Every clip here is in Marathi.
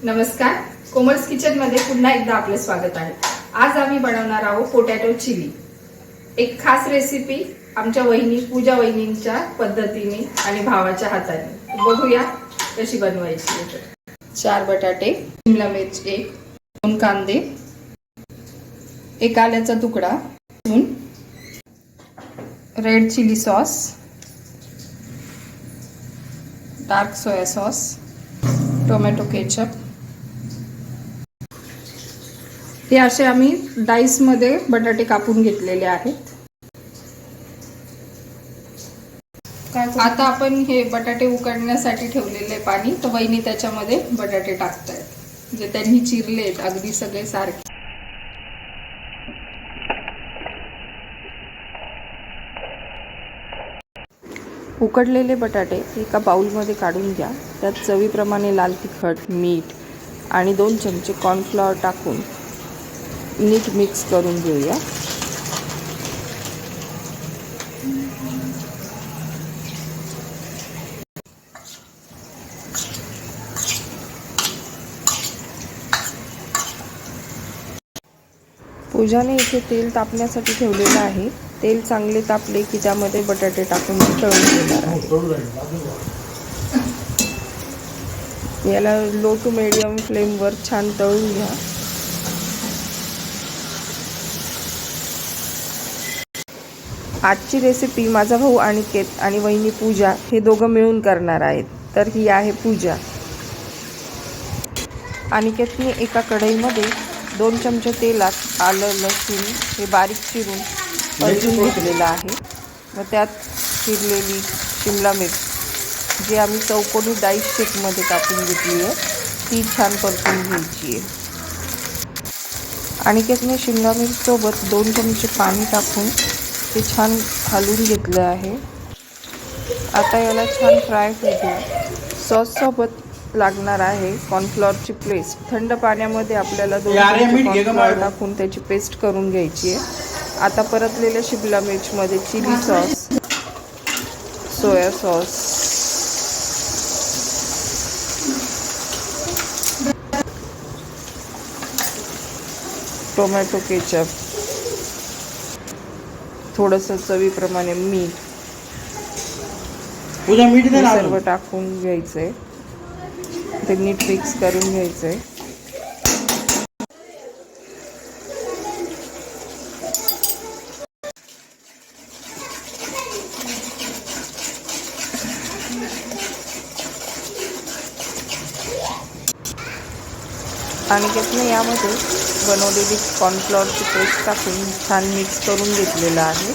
नमस्कार, कोमल्स किचन मध्ये पुन्हा एकदा आपले स्वागत आहे। आज आम्ही बनवणार आहोत पोटॅटो चिली। एक खास रेसिपी आमच्या वहिनी पूजा वहिनींच्या पद्धतीने आणि भावाच्या हाताने। बघूया कशी बनवायची। 4 बटाटे, शिमला मिर्च 1, 2 कांदे, 1 आल्याचा तुकडा, red chilli sauce, dark soya sauce, tomato ketchup. हे असे आम्ही डाइस मध्ये बटाटे कापून घेतलेले आहेत। आता आपण हे बटाटे उकडण्यासाठी ठेवलेले पाणी, तर वहिनी त्याच्यामध्ये बटाटे टाकतायत जे त्यांनी चिरलेत अगदी सगळे सारखे। उकडलेले बटाटे एका बाउलमध्ये काढून घ्या। त्यात चवीप्रमाणे लाल तिखट, मीठ आणि 2 चमचे कॉर्नफ्लॉवर टाकून नीट मिक्स करून घेऊया। पूजाने इथे तेल तापण्यासाठी ठेवलेलं आहे। तेल चांगले तापले की त्यामध्ये बटाटे टाकून तळून घेणार आहे। याला लो टू मीडियम फ्लेमवर छान तळून घ्या। आजची रेसिपी माझा भाऊ अनिकेत आणि वहिनी पूजा हे दोघं मिळून करणार आहेत। तर ही आहे पूजा। अनिकेतने एका कढईमध्ये 2 चमचे तेलात आलं लसूण हे बारीक चिरून परतून घेतलेलं आहे व त्यात चिरलेली शिमला मिर्च जी आम्ही चौकोनी डाइस शेपमध्ये कापून घेतली आहे ती छान परतून घ्यायची आहे। अनिकेतने शिमला मिर्च सोबत 2 चमचे पाणी टाकून ते छान हलवून घेतले आहे। आता याला छान फ्राय होऊ द्या। सॉस सोबत लागणार आहे कॉर्नफ्लॉवरची पेस्ट। थंड पाण्यामध्ये आपल्याला 2 चमचे कॉर्नफ्लॉवर टाकून त्याची पेस्ट करून घ्यायची आहे। आता परतलेल्या शिमला मिर्च मध्ये chilli sauce, soya sauce, tomato ketchup, थोडंसं चवीप्रमाणे मीठ सर्व टाकून घ्यायचंय। ते नीट मिक्स करून घ्यायचंय। अनिकेतने यामध्ये बनवलेली कॉर्नफ्लॉवरची पेस्ट टाकून छान मिक्स करून घेतलेलं आहे।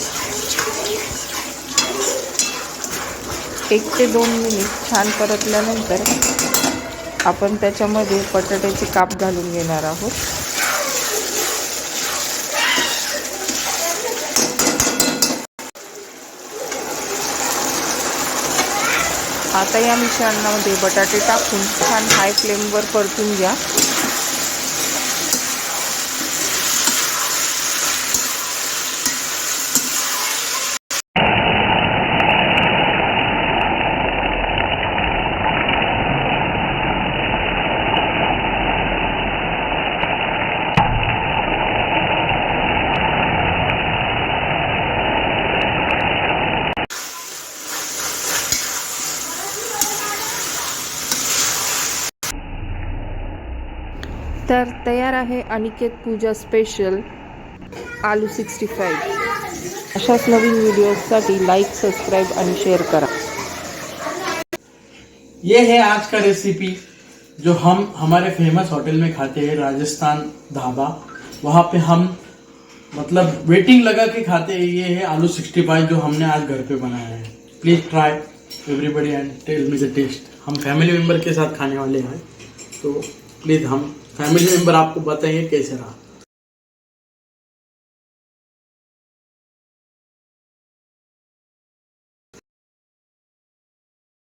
1 ते 2 मिनिट छान परतल्यानंतर आपण त्याच्यामध्ये बटाट्याचे काप घालून घेणार आहोत। आता या मिश्रणामध्ये बटाटे टाकून छान हाय फ्लेमवर परतून घ्या। तर तयार आहे अनिकेत पूजा स्पेशल आलू 65। अशाच नवीन व्हिडिओसाठी लाईक, सब्सक्राइब आणि शेयर करा। ये है आज का रेसिपी जो हम हमारे फेमस होटल में खाते हैं, राजस्थान ढाबा। वहाँ पे हम मतलब वेटिंग लगा के खाते हैं। ये है आलू 65 जो हमने आज घर पे बनाया है। Please try everybody and tell me the taste. हम फैमिली मेम्बर के साथ खाने वाले हैं, तो प्लीज हम फैमिली मेंबर आपको बताइए कैसे रहा।